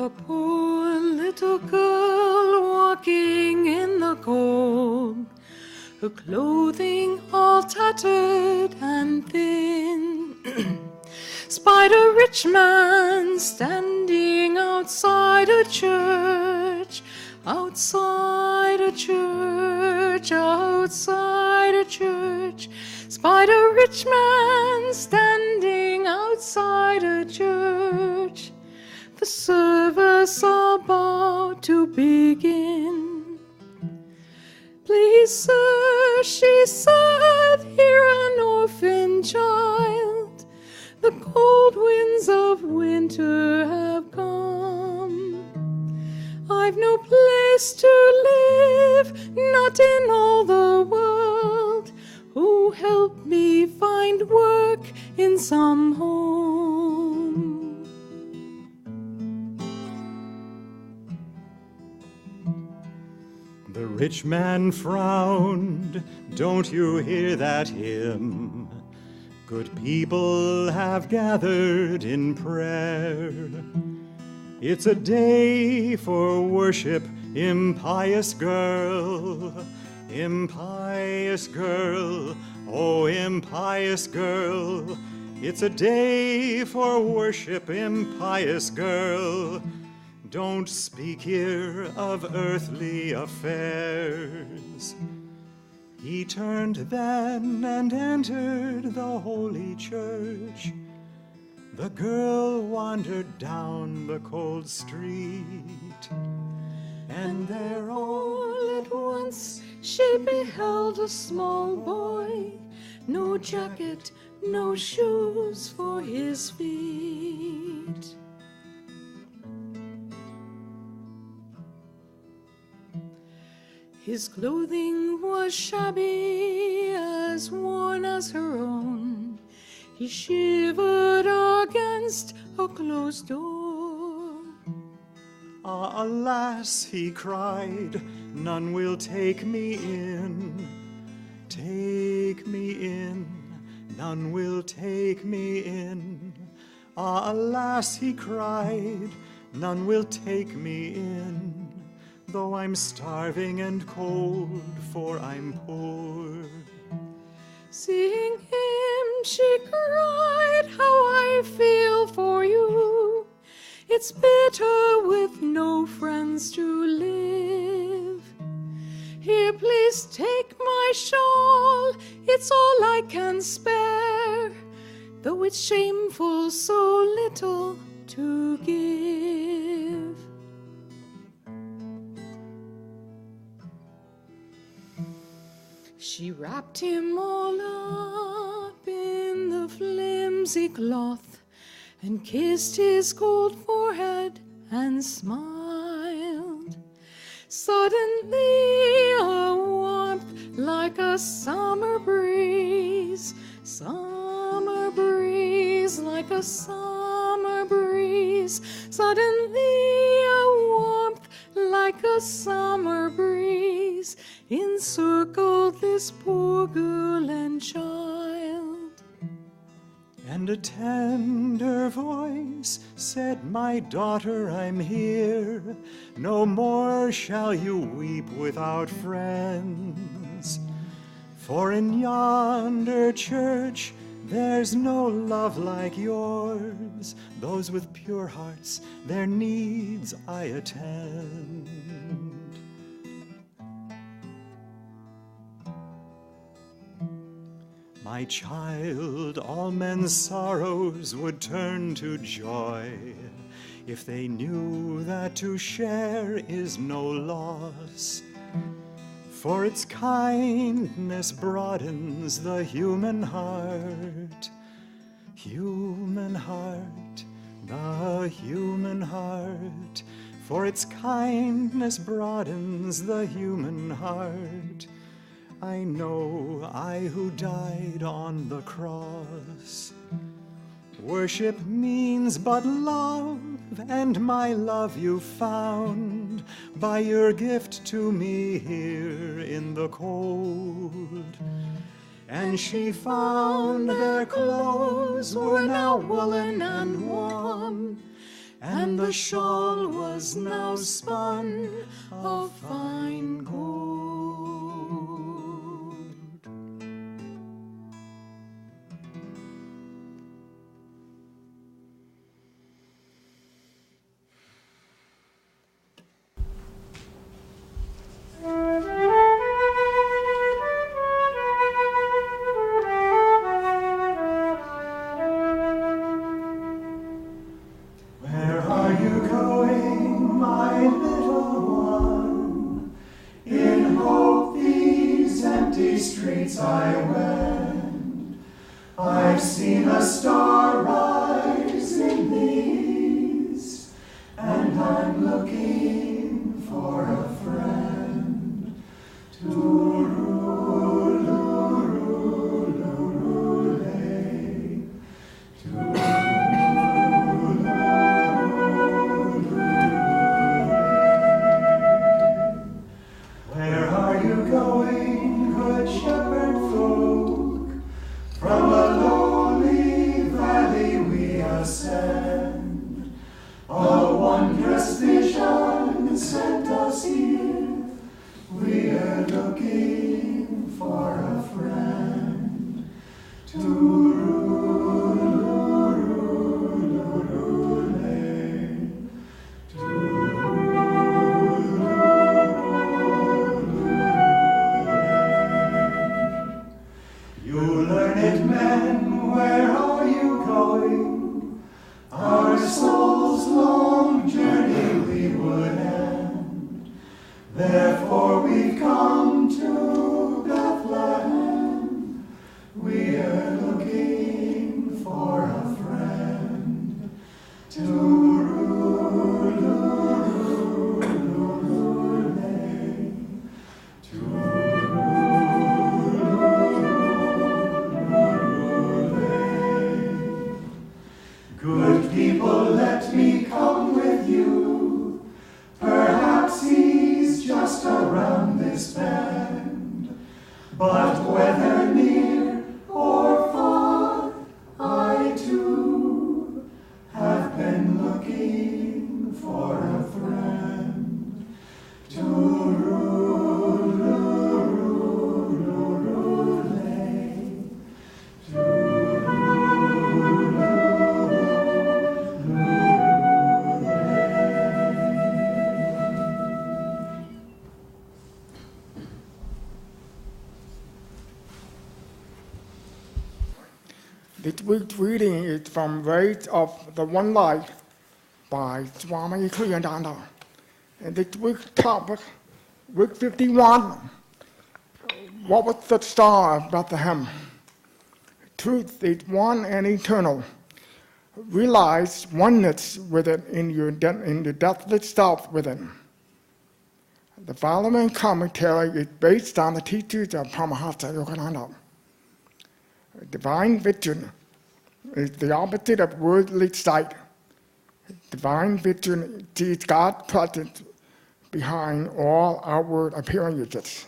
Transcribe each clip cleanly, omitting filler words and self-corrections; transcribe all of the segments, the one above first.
A poor little girl walking in the cold, her clothing all tattered and thin, spied a rich man standing outside a church, outside a church, outside a church, spied a rich man standing outside a church. The service about to begin. Please, sir, she said, hear an orphan child. The cold winds of winter have come. I've no place to live, not in all the world. Oh, help me find work in some home. The rich man frowned. Don't you hear that hymn? Good people have gathered in prayer. It's a day for worship, impious girl, impious girl, oh impious girl. It's a day for worship, impious girl. Don't speak here of earthly affairs. He turned then and entered the holy church. The girl wandered down the cold street, and there all at once she beheld a small boy, no jacket, no shoes for his feet. His clothing was shabby, as worn as her own. He shivered against a closed door. Ah, alas, he cried, none will take me in. Take me in, none will take me in. Ah, alas, he cried, none will take me in. Though I'm starving and cold, for I'm poor. Seeing him, she cried, how I feel for you. It's bitter with no friends to live. Here, please take my shawl, it's all I can spare, though it's shameful so little to give. She wrapped him all up in the flimsy cloth and kissed his cold forehead and smiled. Suddenly a warmth like a summer breeze, summer breeze, like a summer breeze. Suddenly a warmth like a summer breeze encircled this poor girl and child. And a tender voice said, my daughter, I'm here. No more shall you weep without friends. For in yonder church there's no love like yours. Those with pure hearts, their needs I attend. My child, all men's sorrows would turn to joy if they knew that to share is no loss. For its kindness broadens the human heart, human heart, the human heart. For its kindness broadens the human heart. I know, I who died on the cross. Worship means but love, and my love you found by your gift to me here in the cold. And she found their clothes were now woolen and warm, and the shawl was now spun of fine gold. Where are you going, my little one? In hope these empty streets I wend. I've seen a star rise in the east, and I'm looking for a friend. Tooroo-loo-loo-loo-lay. Where are you going, good shepherd folk? From a lonely valley we ascend. A wondrous vision sent us here. We are looking for a friend. Tooroo-loo-loo-loo-lay. You learned men, where are you going? Our soul's long journey we would end. Therefore we've come to Bethlehem. We are looking for a friend. Tooroo-loo-loo-loo-lay. Good people, let me come with you. Perhaps he's just around this bend. But whether near or far, I too have been looking for a friend. Tooroo-loo-loo-loo-lay. This week's reading is from Ways of the One Life by Swami Kriyananda. And this week's topic, week 51, what was the star of Bethlehem? Truth is one and eternal. Realize oneness with it in your deathless self within. The following commentary is based on the teachings of Paramahansa Yogananda. Divine vision is the opposite of worldly sight. Divine vision sees God present behind all outward appearances.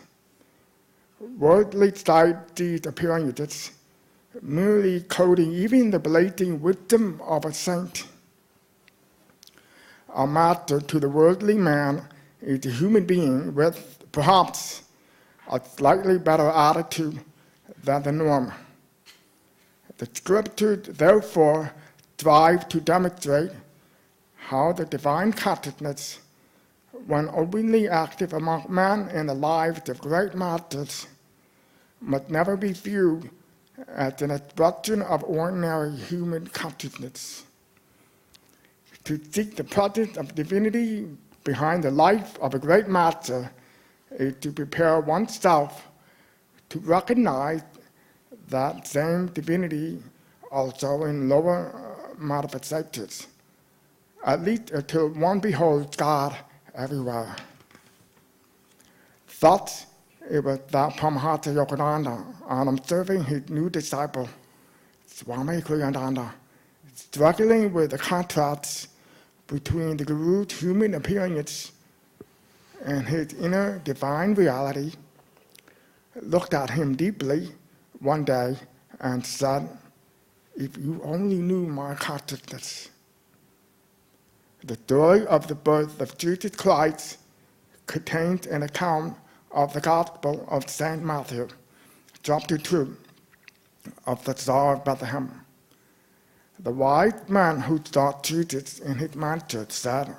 Worldly sight sees appearances, merely coding even the blazing wisdom of a saint. A master to the worldly man is a human being with perhaps a slightly better attitude than the norm. The scriptures, therefore, strive to demonstrate how the divine consciousness, when openly active among men in the lives of great masters, must never be viewed as an expression of ordinary human consciousness. To seek the presence of divinity behind the life of a great master is to prepare oneself to recognize that same divinity also in lower manifestations, at least until one beholds God everywhere. Thus, it was that Paramahansa Yogananda, on observing his new disciple, Swami Kriyananda, struggling with the contrasts between the Guru's human appearance and his inner divine reality, looked at him deeply one day and said, "If you only knew my consciousness." The story of the birth of Jesus Christ contains an account of the Gospel of St. Matthew, chapter 2, of the Star of Bethlehem. The wise man who saw Jesus in his manger said,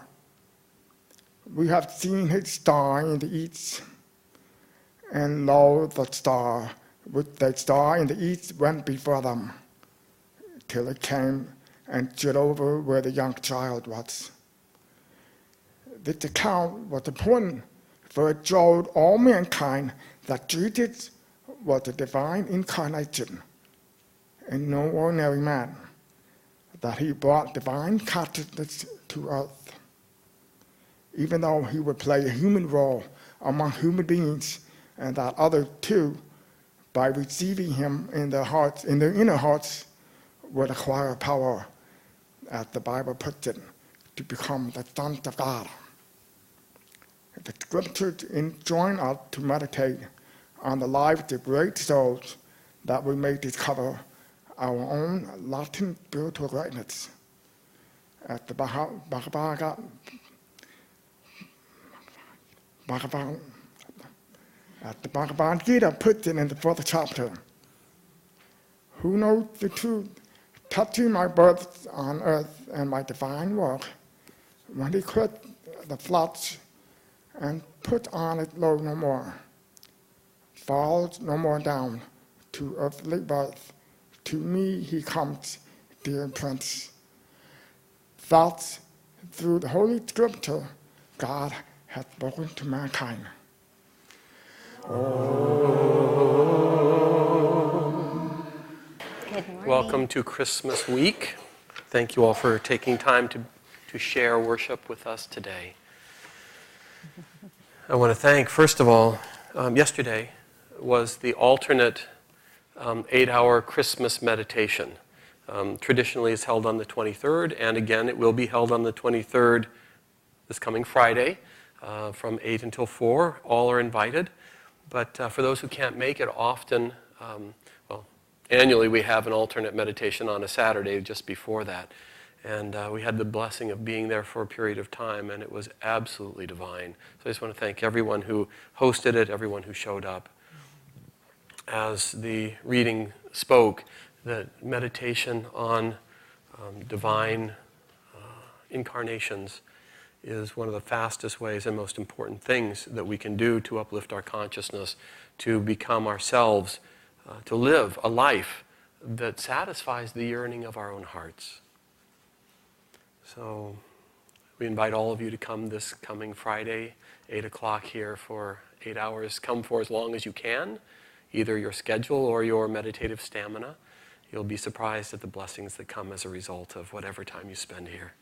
"We have seen his star in the east." And lo, the star, which they saw in the east, went before them, till it came and stood over where the young child was. This account was important, for it showed all mankind that Jesus was the divine incarnation and no ordinary man, that he brought divine consciousness to earth. Even though he would play a human role among human beings, and that others too, by receiving him in their hearts, in their inner hearts, would acquire power, as the Bible puts it, to become the sons of God. The scriptures enjoin us to meditate on the lives of great souls, that we may discover our own latent spiritual greatness. As the Bhagavad Gita puts it in the 4th chapter, "Who knows the truth, touching my birth on earth and my divine work, when he quit the flesh and put on it low no more, falls no more down to earthly birth, to me he comes, dear Prince." Thus, through the Holy Scripture, God has spoken to mankind. Good morning. Welcome to Christmas week. Thank you all for taking time to share worship with us today. I want to thank, first of all, yesterday was the alternate 8-hour Christmas meditation. Traditionally it's held on the 23rd, and again it will be held on the 23rd this coming Friday from 8 until 4. All are invited. But for those who can't make it, often, annually we have an alternate meditation on a Saturday just before that. And we had the blessing of being there for a period of time, and it was absolutely divine. So I just want to thank everyone who hosted it, everyone who showed up. As the reading spoke, the meditation on divine incarnations is one of the fastest ways and most important things that we can do to uplift our consciousness, to become ourselves, to live a life that satisfies the yearning of our own hearts. So we invite all of you to come this coming Friday, 8 o'clock here for 8 hours. Come for as long as you can, either your schedule or your meditative stamina. You'll be surprised at the blessings that come as a result of whatever time you spend here.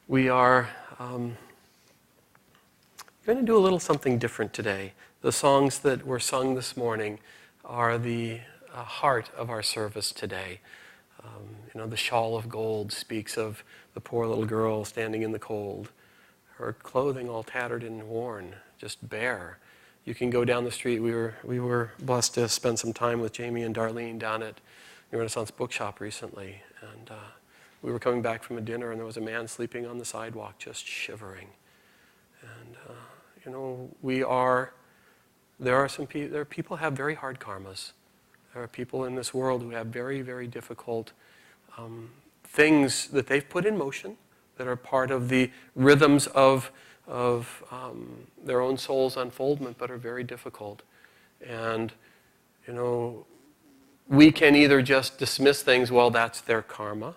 We are going to do a little something different today. The songs that were sung this morning are the heart of our service today. The shawl of gold speaks of the poor little girl standing in the cold, her clothing all tattered and worn, just bare. You can go down the street. We were blessed to spend some time with Jamie and Darlene down at the Renaissance Bookshop recently, and we were coming back from a dinner, and there was a man sleeping on the sidewalk, just shivering. And there are people who have very hard karmas. There are people in this world who have very, very difficult things that they've put in motion that are part of the rhythms of their own soul's unfoldment, but are very difficult. And, we can either just dismiss things, well, that's their karma.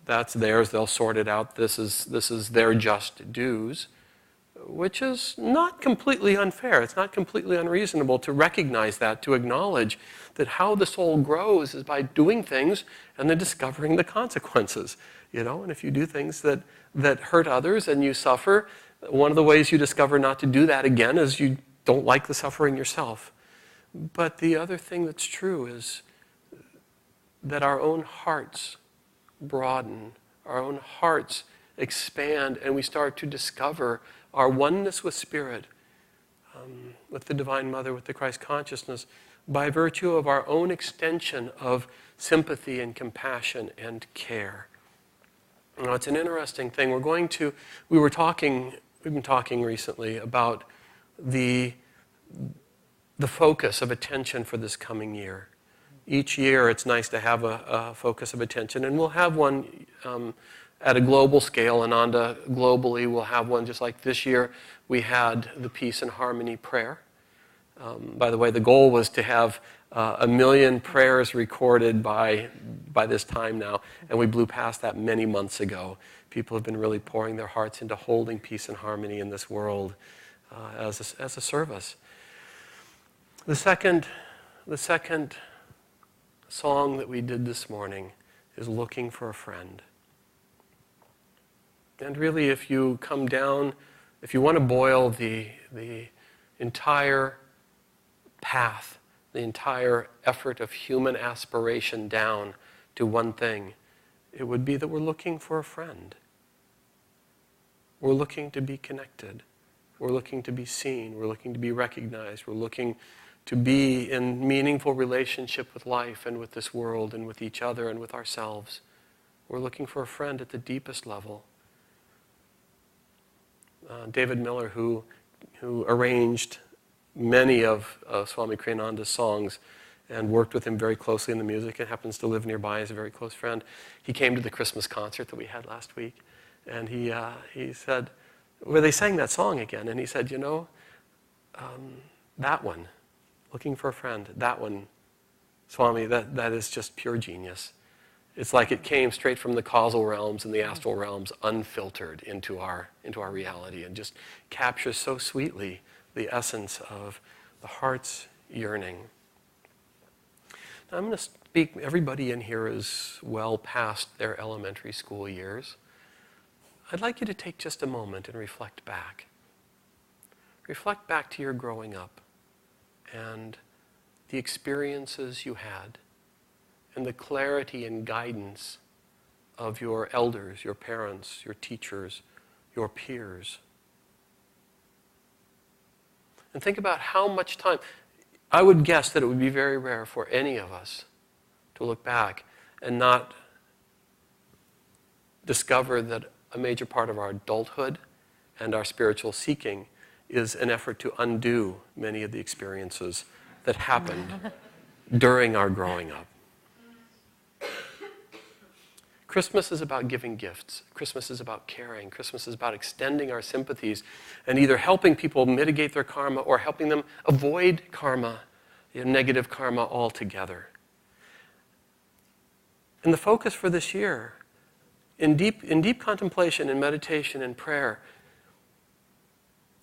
That's theirs, they'll sort it out. This is their just dues, which is not completely unfair. It's not completely unreasonable to recognize that, to acknowledge that how the soul grows is by doing things and then discovering the consequences. And if you do things that hurt others and you suffer, one of the ways you discover not to do that again is you don't like the suffering yourself. But the other thing that's true is that our own hearts broaden, our own hearts expand, and we start to discover our oneness with Spirit, with the Divine Mother, with the Christ consciousness, by virtue of our own extension of sympathy and compassion and care. It's an interesting thing. We've been talking recently about the focus of attention for this coming year. Each year it's nice to have a focus of attention, and we'll have one at a global scale. Ananda, globally, we'll have one just like this year we had the Peace and Harmony prayer. By the way, the goal was to have 1 million prayers recorded by this time now, and we blew past that many months ago. People have been really pouring their hearts into holding peace and harmony in this world as a service. The second song that we did this morning is Looking for a Friend. And really, if you come down, if you want to boil the entire path, the entire effort of human aspiration down to one thing, it would be that we're looking for a friend. We're looking to be connected. We're looking to be seen. We're looking to be recognized. We're looking to be in meaningful relationship with life and with this world and with each other and with ourselves. We're looking for a friend at the deepest level. David Miller, who arranged many of Swami Kriyananda's songs and worked with him very closely in the music and happens to live nearby as a very close friend, he came to the Christmas concert that we had last week, and he said, well, they sang that song again, and he said, that one, Looking for a Friend, that one, Swami, that is just pure genius. It's like it came straight from the causal realms and the astral realms, unfiltered into our reality, and just captures so sweetly the essence of the heart's yearning. Now I'm going to speak, everybody in here is well past their elementary school years. I'd like you to take just a moment and reflect back. Reflect back to your growing up and the experiences you had and the clarity and guidance of your elders, your parents, your teachers, your peers. And think about how much time. I would guess that it would be very rare for any of us to look back and not discover that a major part of our adulthood and our spiritual seeking is an effort to undo many of the experiences that happened during our growing up. Christmas is about giving gifts. Christmas is about caring. Christmas is about extending our sympathies and either helping people mitigate their karma or helping them avoid karma, negative karma altogether. And the focus for this year, in deep contemplation and meditation and prayer,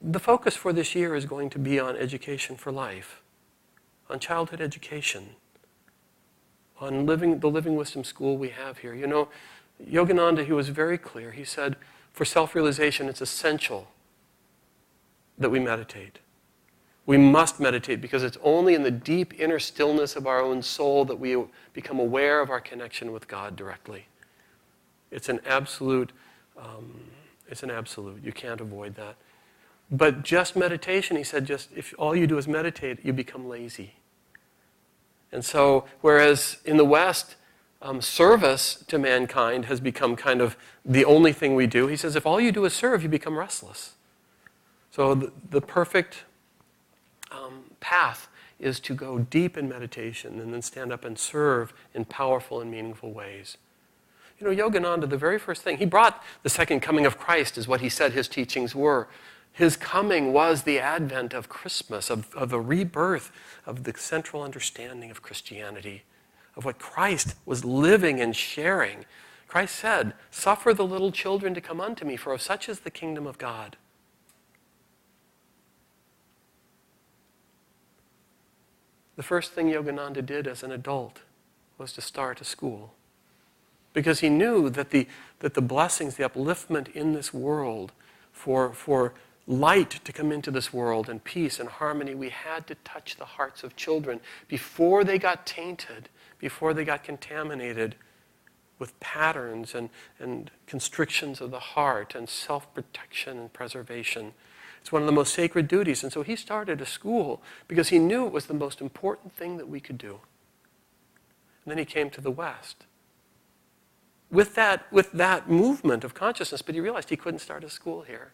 the focus for this year is going to be on education for life, on childhood education, on the Living Wisdom School we have here. Yogananda, he was very clear. He said, for self-realization, it's essential that we meditate. We must meditate because it's only in the deep inner stillness of our own soul that we become aware of our connection with God directly. It's an absolute. You can't avoid that. But just meditation, he said, if all you do is meditate, you become lazy. And so, whereas in the West, service to mankind has become kind of the only thing we do, he says, if all you do is serve, you become restless. So the perfect path is to go deep in meditation and then stand up and serve in powerful and meaningful ways. Yogananda, the very first thing, he brought the second coming of Christ, is what he said his teachings were. His coming was the advent of Christmas, of the rebirth of the central understanding of Christianity, of what Christ was living and sharing. Christ said, "Suffer the little children to come unto me, for of such is the kingdom of God." The first thing Yogananda did as an adult was to start a school, because he knew that the blessings, the upliftment in this world, for light to come into this world and peace and harmony, we had to touch the hearts of children before they got tainted, before they got contaminated with patterns and constrictions of the heart and self-protection and preservation. It's one of the most sacred duties. And so he started a school because he knew it was the most important thing that we could do. And then he came to the West. with that movement of consciousness, but he realized he couldn't start a school here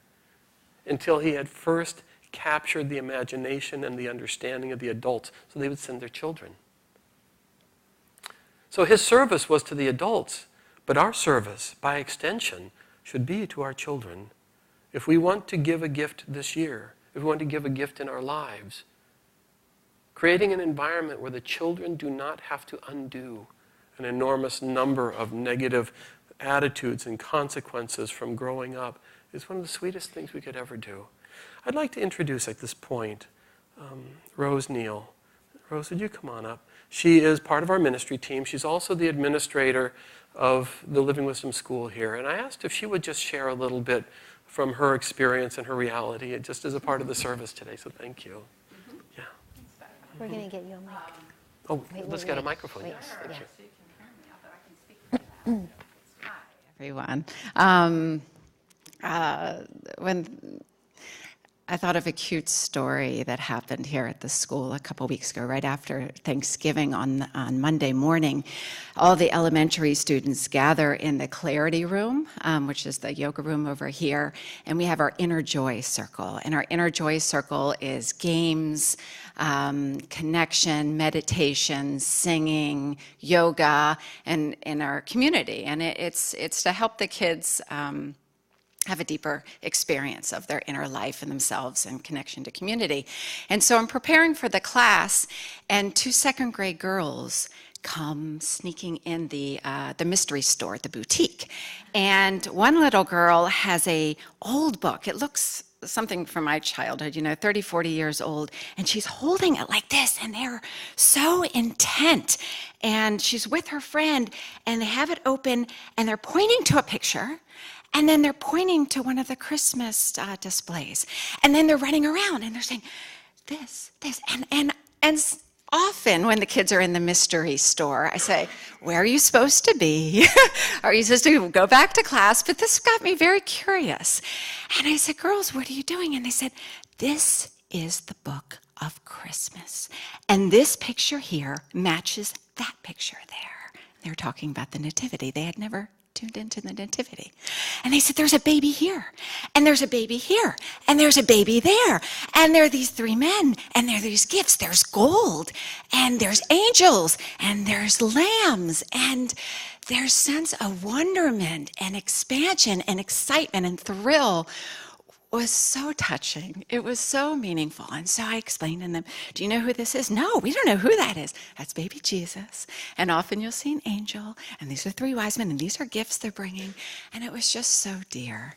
until he had first captured the imagination and the understanding of the adults so they would send their children. So his service was to the adults, but our service, by extension, should be to our children. If we want to give a gift this year, if we want to give a gift in our lives, creating an environment where the children do not have to undo an enormous number of negative attitudes and consequences from growing up is one of the sweetest things we could ever do. I'd like to introduce at this point Rose Neal. Rose, would you come on up? She is part of our ministry team. She's also the administrator of the Living Wisdom School here. And I asked if she would just share a little bit from her experience and her reality, just as a part of the service today. So thank you. Mm-hmm. Yeah. We're going to get you a mic. Oh, let's get a microphone. Wait. Yes, thank you. So you can hear me, although I can speak. Hi, everyone. When I thought of a cute story that happened here at the school a couple weeks ago, right after Thanksgiving on Monday morning. All the elementary students gather in the Clarity Room, which is the yoga room over here, and we have our Inner Joy Circle. And our Inner Joy Circle is games, connection, meditation, singing, yoga, and in our community. And it's to help the kids have a deeper experience of their inner life and themselves and connection to community. And so I'm preparing for the class, and 2 second-grade girls come sneaking in the mystery store, the boutique. And one little girl has a old book. It looks something from my childhood, 30, 40 years old, and she's holding it like this, and they're so intent. And she's with her friend, and they have it open, and they're pointing to a picture, and then they're pointing to one of the Christmas displays. And then they're running around and they're saying, this. And often when the kids are in the mystery store, I say, where are you supposed to be? Are you supposed to go back to class? But this got me very curious. And I said, girls, what are you doing? And they said, this is the book of Christmas. And this picture here matches that picture there. They were talking about the nativity. They had never tuned into the nativity. And they said, there's a baby here, and there's a baby here, and there's a baby there, and there are these 3 men, and there are these gifts. There's gold, and there's angels, and there's lambs, and their sense of wonderment and expansion and excitement and thrill was so touching. It was so meaningful. And so I explained to them, do you know who this is? No, we don't know who that is. That's baby Jesus. And often you'll see an angel, and these are 3 wise men, and these are gifts they're bringing. And it was just so dear.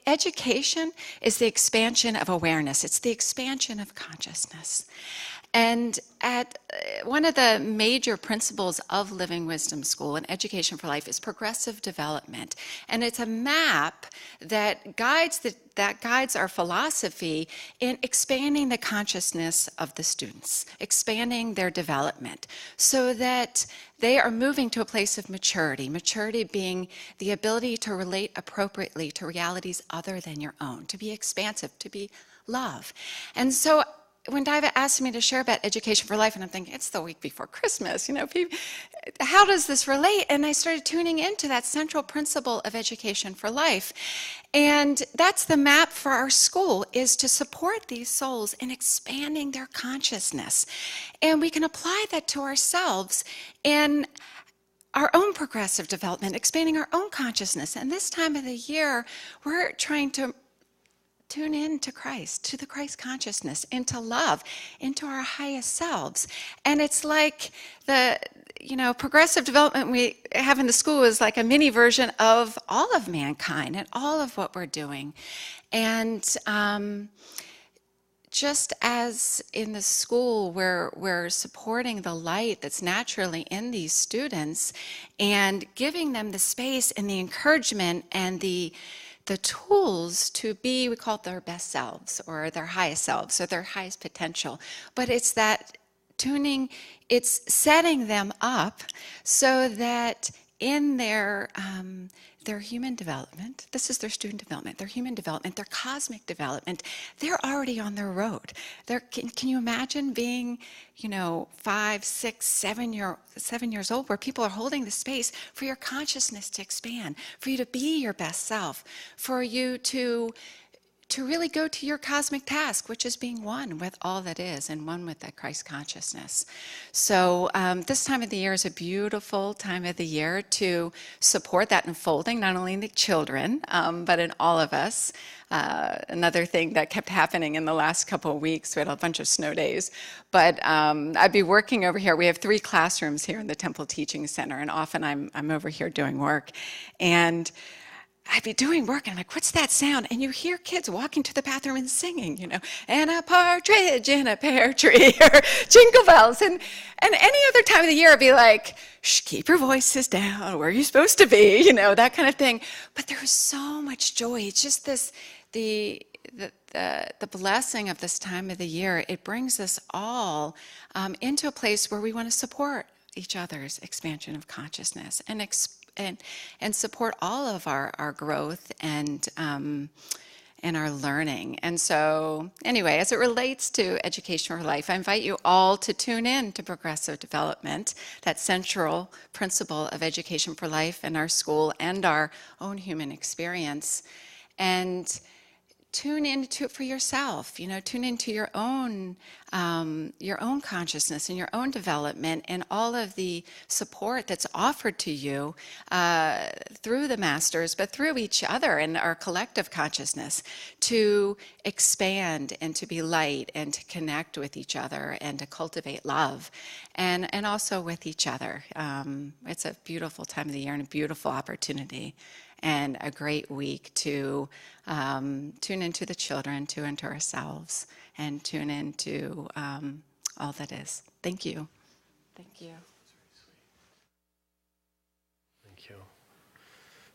Education is the expansion of awareness. It's the expansion of consciousness. And at one of the major principles of Living Wisdom School and Education for Life is progressive development. And it's a map that guides our philosophy in expanding the consciousness of the students, expanding their development, so that they are moving to a place of maturity. Maturity being the ability to relate appropriately to realities other than your own, to be expansive, to be love. And so when Daiva asked me to share about Education for Life, and I'm thinking, it's the week before Christmas, how does this relate? And I started tuning into that central principle of Education for Life. And that's the map for our school, is to support these souls in expanding their consciousness. And we can apply that to ourselves in our own progressive development, expanding our own consciousness. And this time of the year, we're trying to tune in to Christ, to the Christ consciousness, into love, into our highest selves. And it's like the, progressive development we have in the school is like a mini version of all of mankind and all of what we're doing. And just as in the school we're supporting the light that's naturally in these students and giving them the space and the encouragement and the tools to be, we call it their best selves or their highest selves or their highest potential. But it's that tuning, it's setting them up so that in their their human development. This is their student development, their human development, their cosmic development. They're already on their road. Can you imagine being, 5, 6, 7 years old, where people are holding the space for your consciousness to expand, for you to be your best self, for you to really go to your cosmic task, which is being one with all that is and one with that Christ consciousness. So this time of the year is a beautiful time of the year to support that unfolding, not only in the children, but in all of us. Another thing that kept happening in the last couple of weeks, we had a bunch of snow days, but I'd be working over here. We have 3 classrooms here in the Temple Teaching Center, and often I'm over here doing work. And I'd be doing work, and I'm like, what's that sound? And you hear kids walking to the bathroom and singing, and a partridge in a pear tree, or jingle bells. And any other time of the year, I'd be like, shh, keep your voices down, where are you supposed to be, that kind of thing. But there was so much joy. It's just the blessing of this time of the year. It brings us all into a place where we want to support each other's expansion of consciousness and support all of our growth and our learning. And so anyway, as it relates to Education for Life, I invite you all to tune in to Progressive Development, that central principle of Education for Life in our school and our own human experience. And tune into it for yourself, tune into your own consciousness and your own development and all of the support that's offered to you through the masters, but through each other and our collective consciousness to expand and to be light and to connect with each other and to cultivate love and also with each other. It's a beautiful time of the year and a beautiful opportunity and a great week to tune into the children, tune into ourselves, and tune into all that is. Thank you. Thank you. Thank you.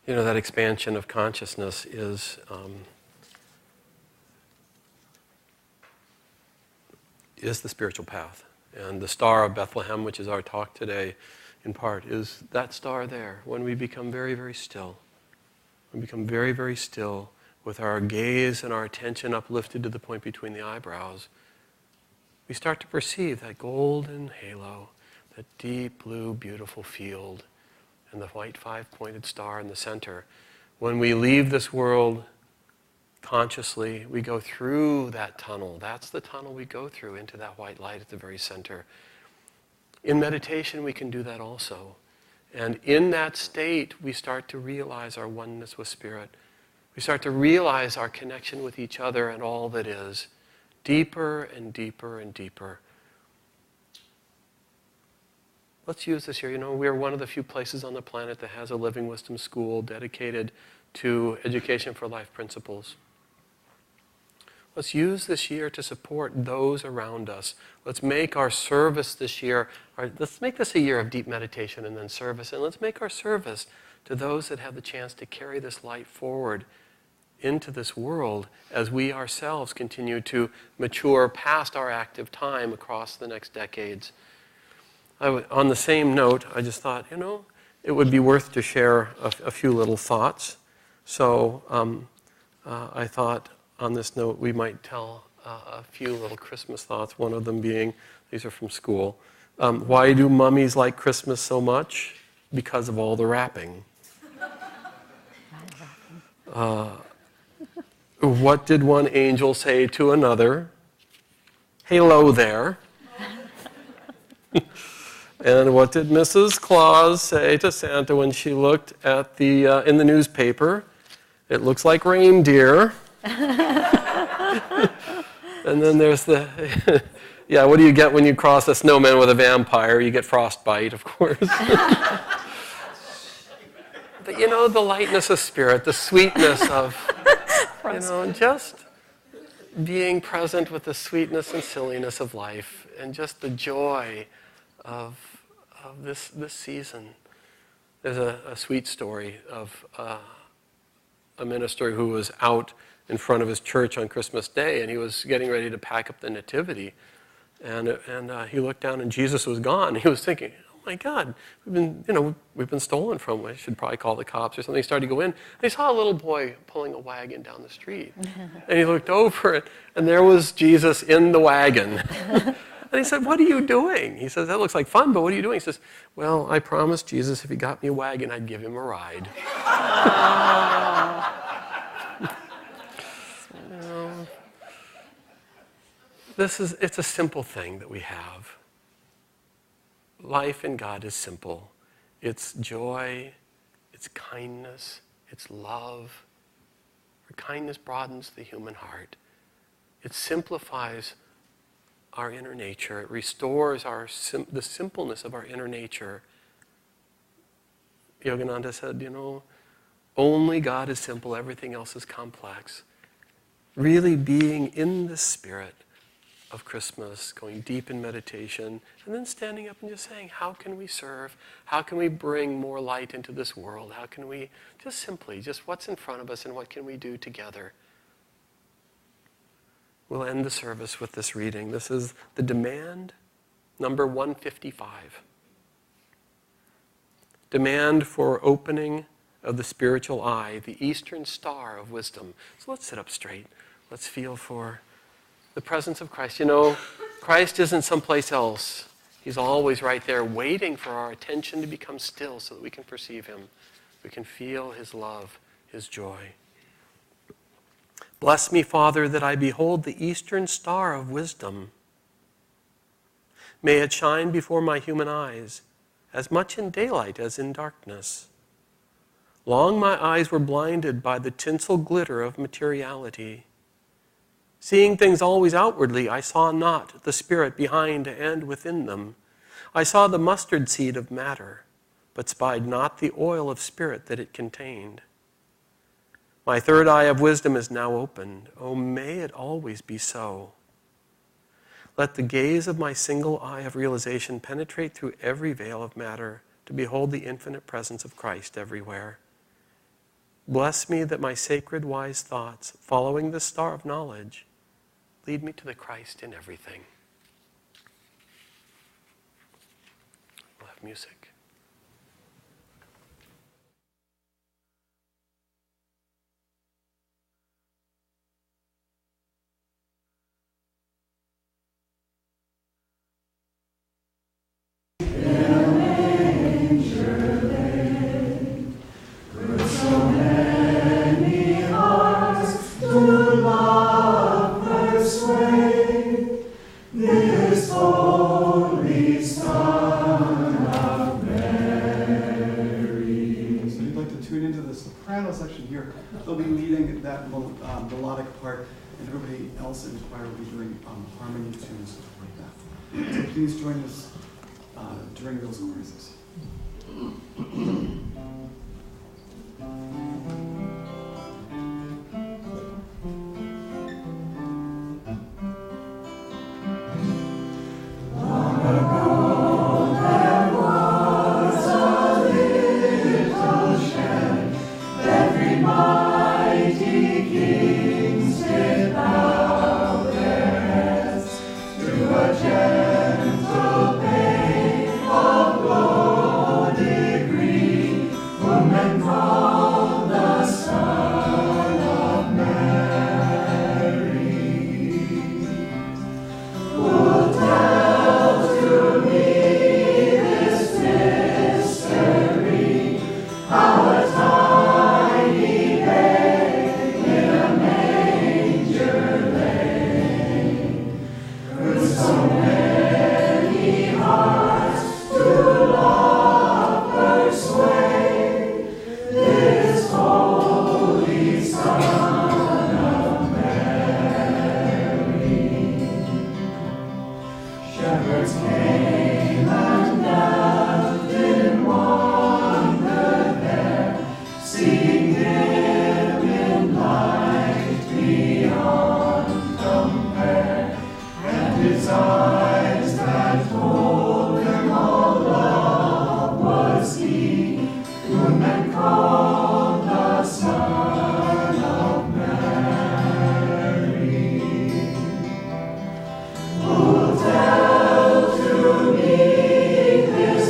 That expansion of consciousness is the spiritual path. And the star of Bethlehem, which is our talk today, in part, is that star there. When we become very, very still, we become very, very still with our gaze and our attention uplifted to the point between the eyebrows, we start to perceive that golden halo, that deep blue, beautiful field, and the white 5-pointed star in the center. When we leave this world consciously, we go through that tunnel. That's the tunnel we go through into that white light at the very center. In meditation, we can do that also. And in that state, we start to realize our oneness with Spirit. We start to realize our connection with each other and all that is, deeper and deeper and deeper. Let's use this here. We are one of the few places on the planet that has a Living Wisdom school dedicated to Education for Life principles. Let's use this year to support those around us. Let's make our service this year, let's make this a year of deep meditation and then service, and let's make our service to those that have the chance to carry this light forward into this world as we ourselves continue to mature past our active time across the next decades. On the same note, I just thought, it would be worth to share a few little thoughts. So I thought, on this note, we might tell a few little Christmas thoughts, one of them being, these are from school, why do mummies like Christmas so much? Because of all the wrapping. What did one angel say to another? Hello there. And what did Mrs. Claus say to Santa when she looked at in the newspaper? It looks like reindeer. And then there's what do you get when you cross a snowman with a vampire? You get frostbite, of course. But the lightness of spirit, the sweetness of, just being present with the sweetness and silliness of life and just the joy of this season. There's a sweet story of a minister who was out in front of his church on Christmas Day, and he was getting ready to pack up the nativity. And he looked down, and Jesus was gone. He was thinking, oh my God, we've been stolen from. I should probably call the cops or something. He started to go in, and he saw a little boy pulling a wagon down the street. And he looked over it, and there was Jesus in the wagon. And he said, what are you doing? He says, that looks like fun, but what are you doing? He says, well, I promised Jesus if he got me a wagon, I'd give him a ride. It's a simple thing that we have. Life in God is simple. It's joy, it's kindness, it's love. For kindness broadens the human heart. It simplifies our inner nature. It restores the simpleness of our inner nature. Yogananda said, only God is simple, everything else is complex. Really being in the spirit of Christmas, going deep in meditation, and then standing up and just saying, how can we serve? How can we bring more light into this world? How can we just what's in front of us and what can we do together? We'll end the service with this reading. This is the demand, number 155. Demand for opening of the spiritual eye, the eastern star of wisdom. So let's sit up straight. Let's feel for the presence of Christ. Christ isn't someplace else. He's always right there waiting for our attention to become still so that we can perceive him. We can feel his love, his joy. Bless me, Father, that I behold the eastern star of wisdom. May it shine before my human eyes, as much in daylight as in darkness. Long my eyes were blinded by the tinsel glitter of materiality. Seeing things always outwardly, I saw not the spirit behind and within them. I saw the mustard seed of matter, but spied not the oil of spirit that it contained. My third eye of wisdom is now opened. Oh, may it always be so. Let the gaze of my single eye of realization penetrate through every veil of matter to behold the infinite presence of Christ everywhere. Bless me that my sacred wise thoughts, following the star of knowledge, lead me to the Christ in everything. We'll have music. Melodic part, and everybody else in the choir will be doing harmony tunes like that. So please join us during those choruses. Tell to me this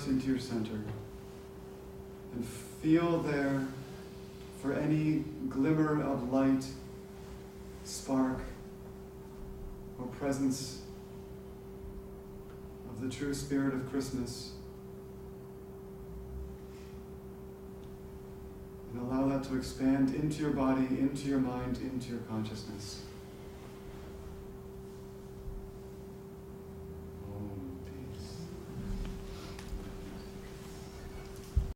Into your center, and feel there for any glimmer of light, spark, or presence of the true spirit of Christmas, and allow that to expand into your body, into your mind, into your consciousness.